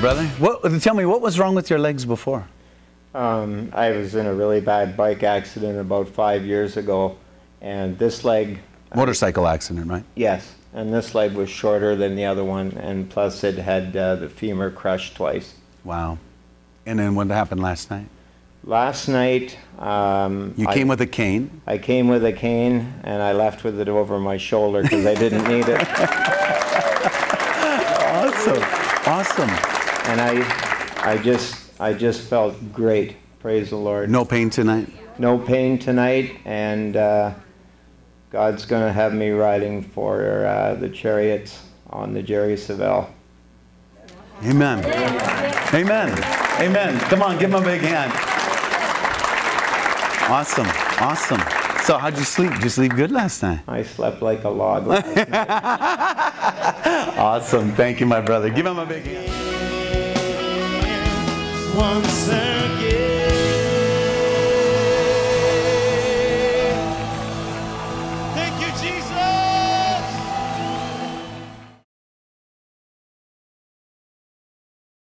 brother. Tell me, what was wrong with your legs before? I was in a really bad bike accident about 5 years ago, and this leg... Motorcycle accident, right? Yes, and this leg was shorter than the other one, and plus it had the femur crushed twice. Wow. And then what happened last night? Last night... you came with a cane? I came with a cane, and I left with it over my shoulder because I didn't need it. Awesome. Awesome. And I just felt great. Praise the Lord. No pain tonight? No pain tonight, and God's going to have me riding for the chariots on the Jerry Savelle. Amen. Amen. Amen. Come on, give him a big hand. Awesome. Awesome. So how'd you sleep? Did you sleep good last night? I slept like a log last night. Awesome. Thank you, my brother. Give him a big hand. Once again. Thank you, Jesus.